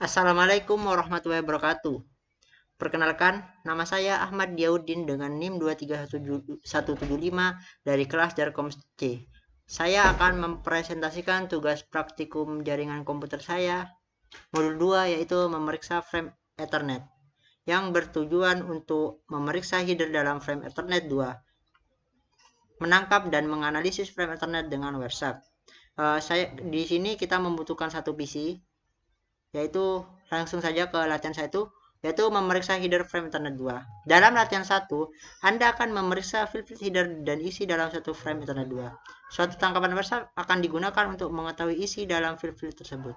Assalamualaikum warahmatullahi wabarakatuh. Perkenalkan, nama saya Ahmad Diaudin dengan NIM 23175 dari kelas Jarkom C. Saya akan mempresentasikan tugas praktikum jaringan komputer saya, modul 2, yaitu memeriksa frame Ethernet, yang bertujuan untuk memeriksa header dalam frame Ethernet 2, menangkap dan menganalisis frame Ethernet dengan WireShark. Di sini kita membutuhkan satu PC, yaitu langsung saja ke latihan 1, yaitu memeriksa header frame Ethernet 2. Dalam latihan 1, Anda akan memeriksa field header dan isi dalam satu frame Ethernet 2. Suatu tangkapan WireShark akan digunakan untuk mengetahui isi dalam field tersebut.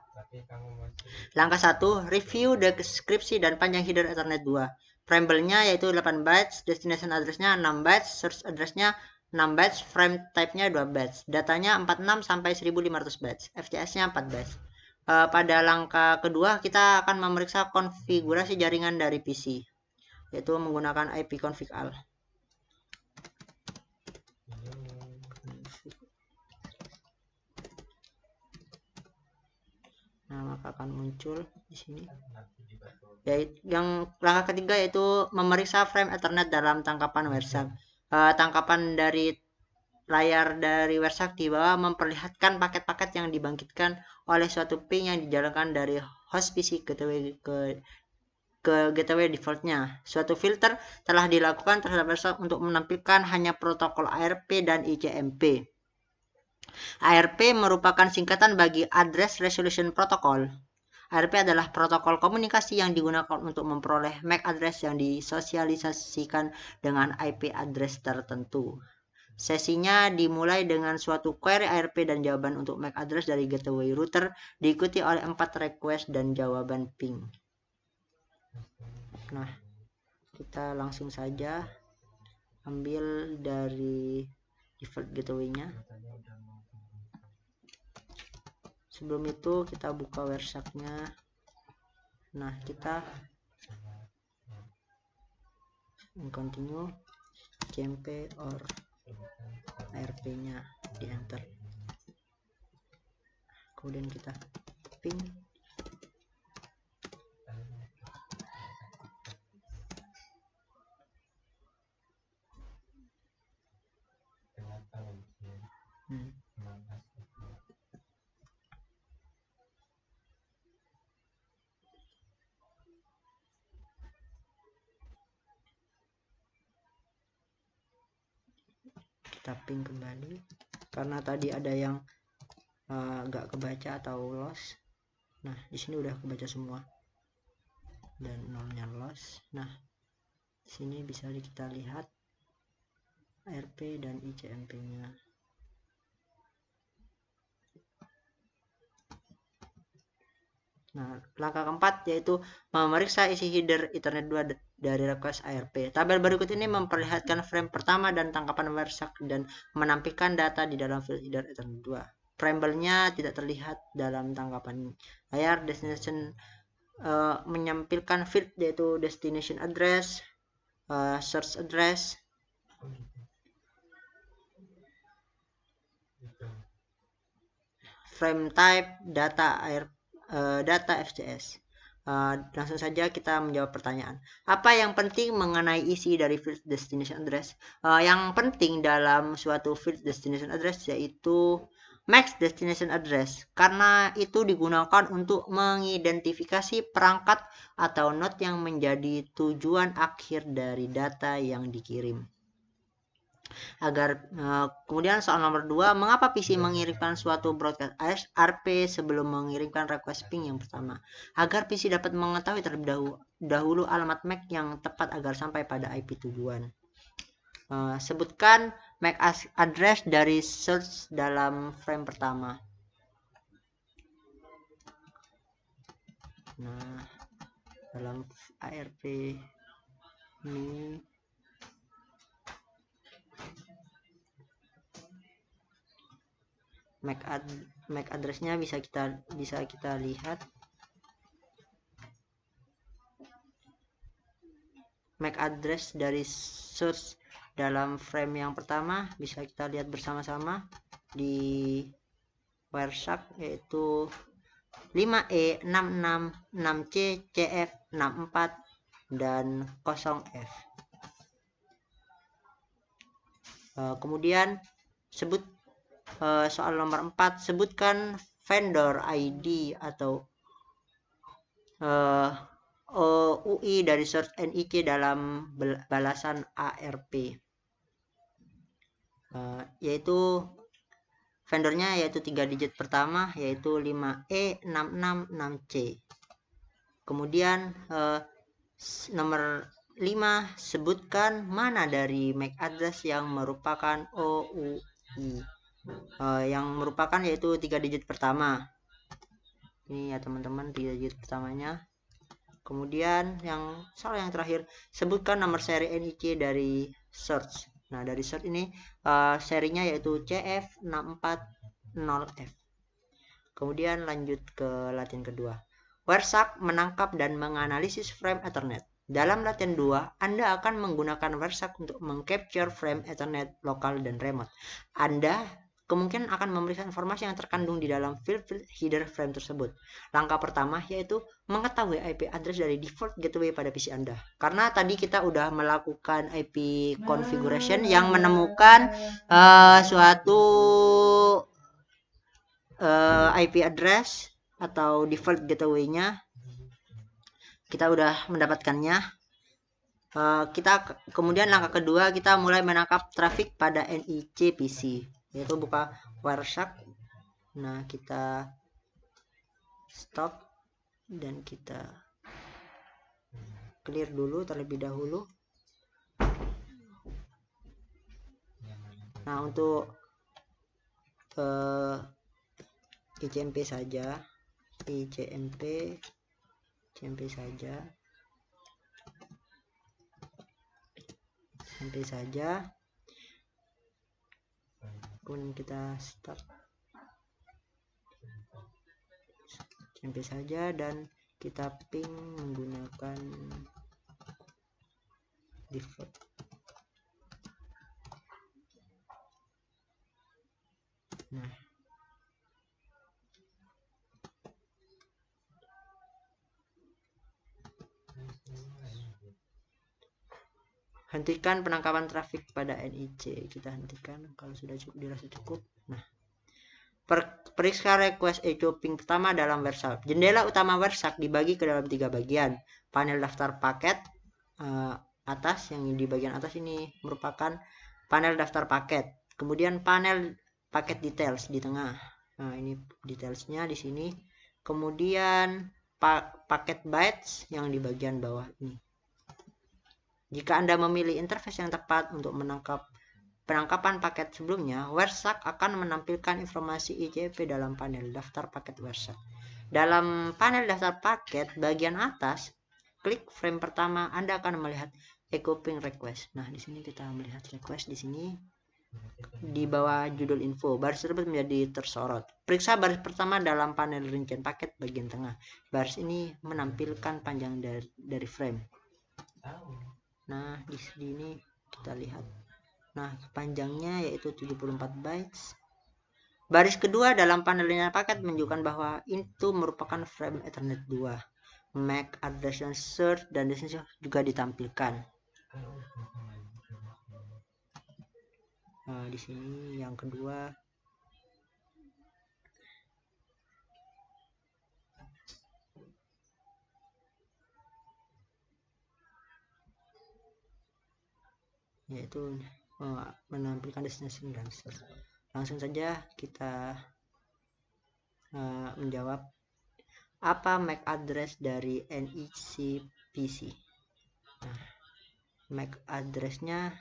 Langkah 1, review deskripsi dan panjang header Ethernet 2. Preamble-nya yaitu 8 bytes, destination address-nya 6 bytes, source address-nya 6 bytes, frame type-nya 2 bytes, datanya 46 sampai 1500 bytes, FTS-nya 4 bytes. Pada langkah kedua kita akan memeriksa konfigurasi jaringan dari PC, yaitu menggunakan ipconfig all. Nah, maka akan muncul di sini. Yang langkah ketiga yaitu memeriksa frame Ethernet dalam tangkapan WireShark. Tangkapan dari layar dari WireShark di bawah memperlihatkan paket-paket yang dibangkitkan oleh suatu ping yang dijalankan dari host PC ke gateway defaultnya. Suatu filter telah dilakukan terhadap WireShark untuk menampilkan hanya protokol ARP dan ICMP. ARP merupakan singkatan bagi Address Resolution Protocol. ARP adalah protokol komunikasi yang digunakan untuk memperoleh MAC address yang disosialisasikan dengan IP address tertentu. Sesinya dimulai dengan suatu query ARP dan jawaban untuk MAC address dari gateway router, diikuti oleh 4 request dan jawaban ping. Nah, kita langsung saja ambil dari default gateway-nya. Sebelum itu kita buka WireShark-nya. Nah, kita continue CMP or ARP-nya di enter. Kemudian kita ping. Kita ping kembali karena tadi ada yang nggak kebaca atau loss. Nah, di sini udah kebaca semua dan nolnya loss. Nah, di sini bisa kita lihat ARP dan ICMP-nya. Nah, langkah keempat yaitu memeriksa isi header Ethernet 2 dari request ARP. Tabel berikut ini memperlihatkan frame pertama dan tangkapan WireShark dan menampilkan data di dalam field header Ethernet 2. Preamble-nya tidak terlihat dalam tangkapan layar. Destination menyampilkan field yaitu destination address, source address, frame type, data FCS. Langsung saja kita menjawab pertanyaan. Apa yang penting mengenai isi dari field destination address? Yang penting dalam suatu field destination address yaitu MAC destination address, karena itu digunakan untuk mengidentifikasi perangkat atau node yang menjadi tujuan akhir dari data yang dikirim. Kemudian soal nomor 2, mengapa PC mengirimkan suatu broadcast ARP sebelum mengirimkan request ping yang pertama? Agar PC dapat mengetahui terlebih dahulu alamat MAC yang tepat agar sampai pada IP tujuan. Sebutkan MAC address dari source dalam frame pertama. Nah, dalam ARP ini MAC address-nya bisa kita lihat. MAC address dari source dalam frame yang pertama bisa kita lihat bersama-sama di WireShark, yaitu 5E, 66, 6C, CF, 64, dan 0F. Kemudian sebut soal nomor 4, sebutkan vendor ID atau UI dari search NIC dalam balasan ARP, yaitu vendornya yaitu 3 digit pertama yaitu 5E, 66, 6C. Kemudian nomor 5, sebutkan mana dari MAC address yang merupakan OUI, yang merupakan yaitu 3 digit pertama. Ini ya teman-teman, 3 digit pertamanya. Kemudian yang terakhir, sebutkan nomor seri NIC dari search. Nah, dari search ini serinya yaitu CF640F. Kemudian lanjut ke latihan kedua. WhereShark menangkap dan menganalisis frame Ethernet. Dalam latihan 2, Anda akan menggunakan WhereShark untuk mengcapture frame Ethernet lokal dan remote. Anda kemungkinan akan memeriksa informasi yang terkandung di dalam field header frame tersebut. Langkah pertama yaitu mengetahui IP address dari default gateway pada PC Anda. Karena tadi kita udah melakukan IP configuration yang menemukan suatu IP address atau default gateway-nya, kita udah mendapatkannya. Kemudian langkah kedua, kita mulai menangkap traffic pada NIC PC, yaitu buka WhereShark. Nah, kita stop dan kita clear dulu terlebih dahulu. Nah, untuk ICMP saja, ICMP saja, sampai saja. Kemudian kita stop sampai saja dan kita ping menggunakan default. Nah, hentikan penangkapan traffic pada NIC. Kita hentikan kalau sudah cukup, dirasa cukup. Nah, periksa request echo ping pertama dalam WhereShark. Jendela utama WhereShark dibagi ke dalam 3 bagian. Panel daftar paket atas, yang di bagian atas ini merupakan panel daftar paket. Kemudian panel paket details di tengah. Nah, ini detailsnya di sini. Kemudian paket bytes yang di bagian bawah ini. Jika Anda memilih interface yang tepat untuk penangkapan paket sebelumnya, WhereShark akan menampilkan informasi ICMP dalam panel daftar paket WhereShark. Dalam panel daftar paket bagian atas, klik frame pertama, Anda akan melihat echo ping request. Nah, di sini kita melihat request di sini. Di bawah judul info, baris tersebut menjadi tersorot. Periksa baris pertama dalam panel rincian paket bagian tengah. Baris ini menampilkan panjang dari frame. Nah, di sini kita lihat. Nah, panjangnya yaitu 74 bytes. Baris kedua dalam panel rincian paket menunjukkan bahwa itu merupakan frame Ethernet 2. MAC address dan search dan destination juga ditampilkan. Nah, di sini yang kedua. Yaitu menampilkan destination dan search. Langsung saja kita menjawab. Apa MAC address dari NIC PC? Nah, MAC addressnya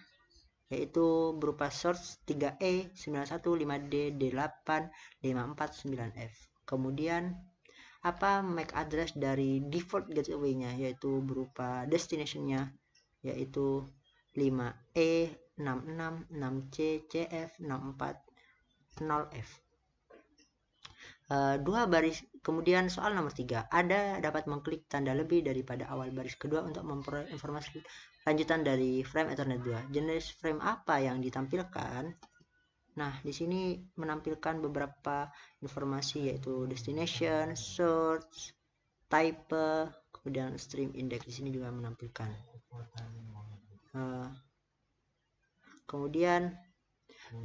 yaitu berupa source 3E 915D D8 549F. Kemudian apa MAC address dari default gateway-nya, yaitu berupa destination-nya yaitu 5E 66 6C CF 640F. Dua baris. Kemudian soal nomor 3, Anda dapat mengklik tanda lebih daripada awal baris kedua untuk memperoleh informasi lanjutan dari frame Ethernet 2. Jenis frame apa yang ditampilkan? Nah, di sini menampilkan beberapa informasi yaitu destination, source, type, kemudian stream index. Di sini juga menampilkan. Kemudian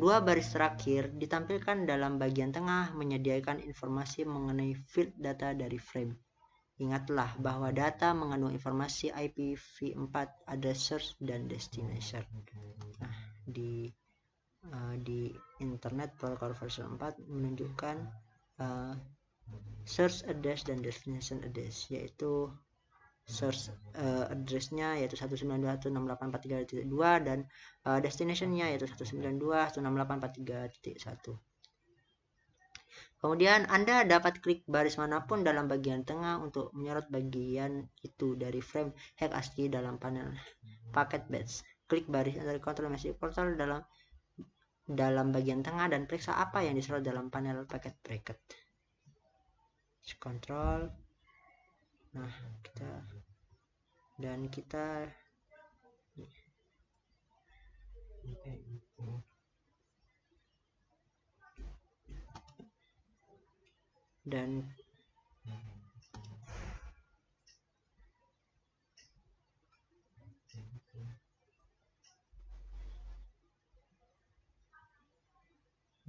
dua baris terakhir ditampilkan dalam bagian tengah menyediakan informasi mengenai field data dari frame. Ingatlah bahwa data mengandung informasi IPv4, address source, dan destination. Nah, di internet protocol version 4 menunjukkan source address dan destination address, yaitu source addressnya yaitu 192.168.43.2 dan destinationnya yaitu 192.168.43.1. Kemudian Anda dapat klik baris manapun dalam bagian tengah untuk menyorot bagian itu dari frame HexASCII dalam panel packet batch. Klik baris dari control message portal dalam bagian tengah dan periksa apa yang disorot dalam panel packet bracket. Control. Nah, kita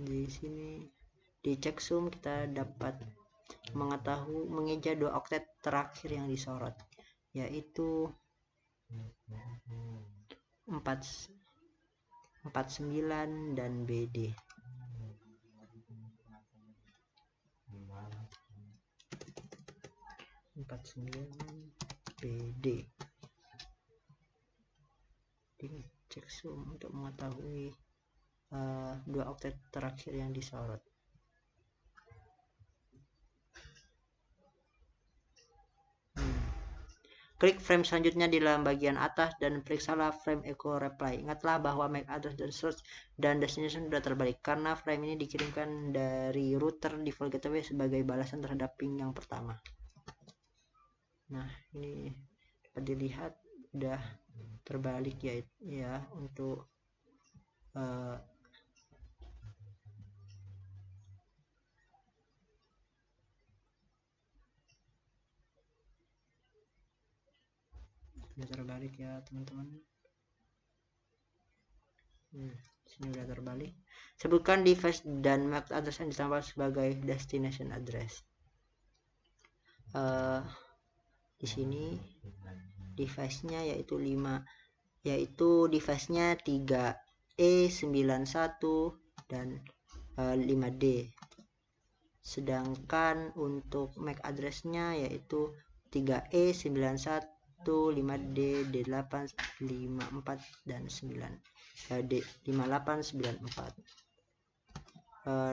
di sini di checksum kita dapat mengeja 2 oktet terakhir yang disorot, yaitu 49 dan BD. BD. Ini checksum untuk mengetahui 2 oktet terakhir yang disorot. Klik frame selanjutnya di dalam bagian atas dan periksalah frame echo reply. Ingatlah bahwa MAC address dan source dan destination sudah terbalik karena frame ini dikirimkan dari router default gateway sebagai balasan terhadap ping yang pertama. Nah, ini dapat dilihat sudah terbalik ya untuk sudah terbalik ya teman-teman. Sini udah terbalik. Sebutkan device dan MAC address yang ditambah sebagai destination address. Di sini device-nya yaitu device-nya 3E91 dan 5D. Sedangkan untuk MAC address-nya yaitu 3E91 5D D8 54 dan 5894.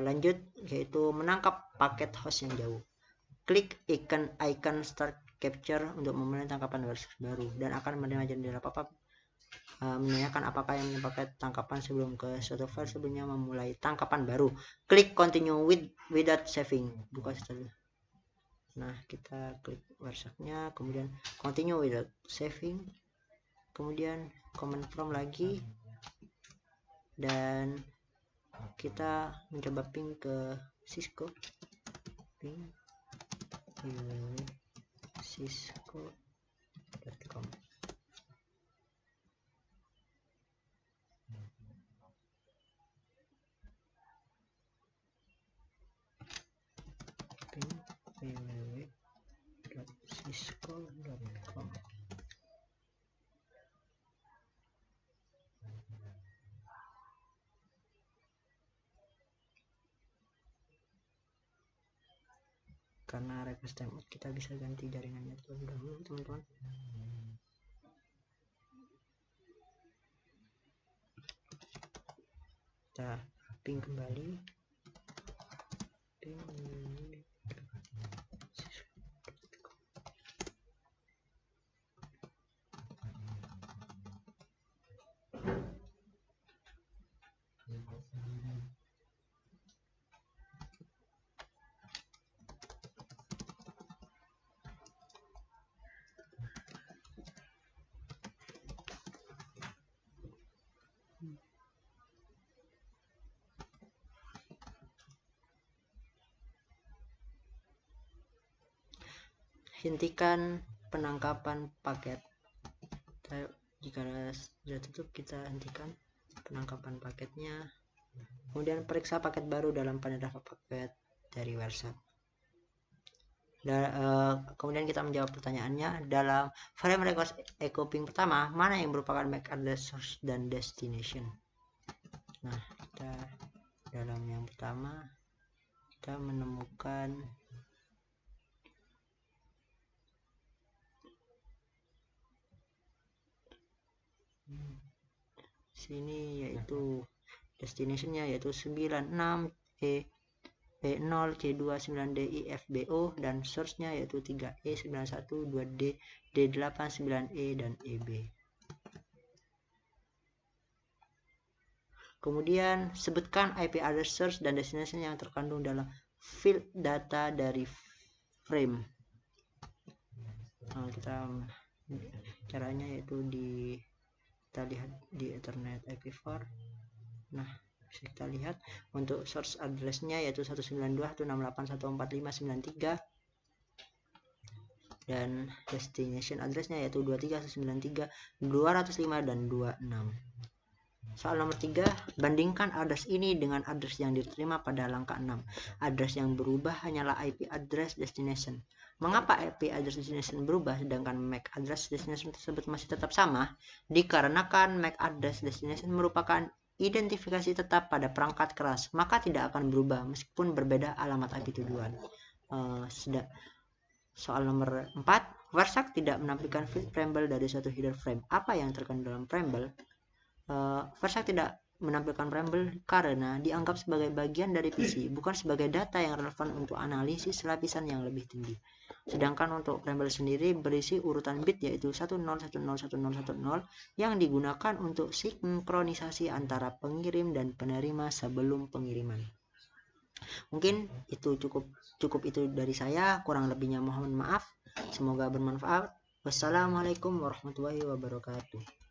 Lanjut yaitu menangkap paket host yang jauh. Klik icon start capture untuk memulai tangkapan baru dan akan menerima jendela pop-up menanyakan apakah yang paket tangkapan sebelum ke suatu file sebelumnya memulai tangkapan baru. Klik continue without saving. Buka setelah. Nah, kita klik WordShop-nya, kemudian continue without saving, kemudian command prompt lagi, dan kita mencoba ping ke Cisco, ping cisco.com. www.cisco.com. Karena request timeout kita bisa ganti jaringannya terlebih dahulu teman-teman. Kita ping kembali, hentikan penangkapan paket. Jika sudah tutup, kita hentikan penangkapan paketnya. Kemudian periksa paket baru dalam panel daftar paket dari WhatsApp. Kemudian kita menjawab pertanyaannya. Dalam frame request echoing pertama, mana yang merupakan MAC address source dan destination? Nah, kita dalam yang pertama kita menemukan sini, yaitu destinationnya yaitu 96E0C29DIFBO dan source-nya yaitu 3E912D D89E dan EB. Kemudian sebutkan IP address source dan destination yang terkandung dalam field data dari frame. Nah, caranya yaitu kita lihat di Ethernet IP4. Nah, bisa kita lihat untuk source address-nya yaitu 192.168.145.93 dan destination address-nya yaitu 23.193.205 dan 26. Soal nomor 3, bandingkan address ini dengan address yang diterima pada langkah 6. Address yang berubah hanyalah IP address destination. Mengapa IP address destination berubah sedangkan MAC address destination tersebut masih tetap sama? Dikarenakan MAC address destination merupakan identifikasi tetap pada perangkat keras, maka tidak akan berubah meskipun berbeda alamat IP tujuan. Soal nomor 4, WhatsApp tidak menampilkan field preamble dari suatu header frame. Apa yang terkandung dalam preamble? WhatsApp tidak menampilkan preamble karena dianggap sebagai bagian dari PC, bukan sebagai data yang relevan untuk analisis lapisan yang lebih tinggi. Sedangkan untuk preamble sendiri berisi urutan bit yaitu 10101010 yang digunakan untuk sinkronisasi antara pengirim dan penerima sebelum pengiriman. Mungkin itu cukup itu dari saya, kurang lebihnya mohon maaf. Semoga bermanfaat. Wassalamualaikum warahmatullahi wabarakatuh.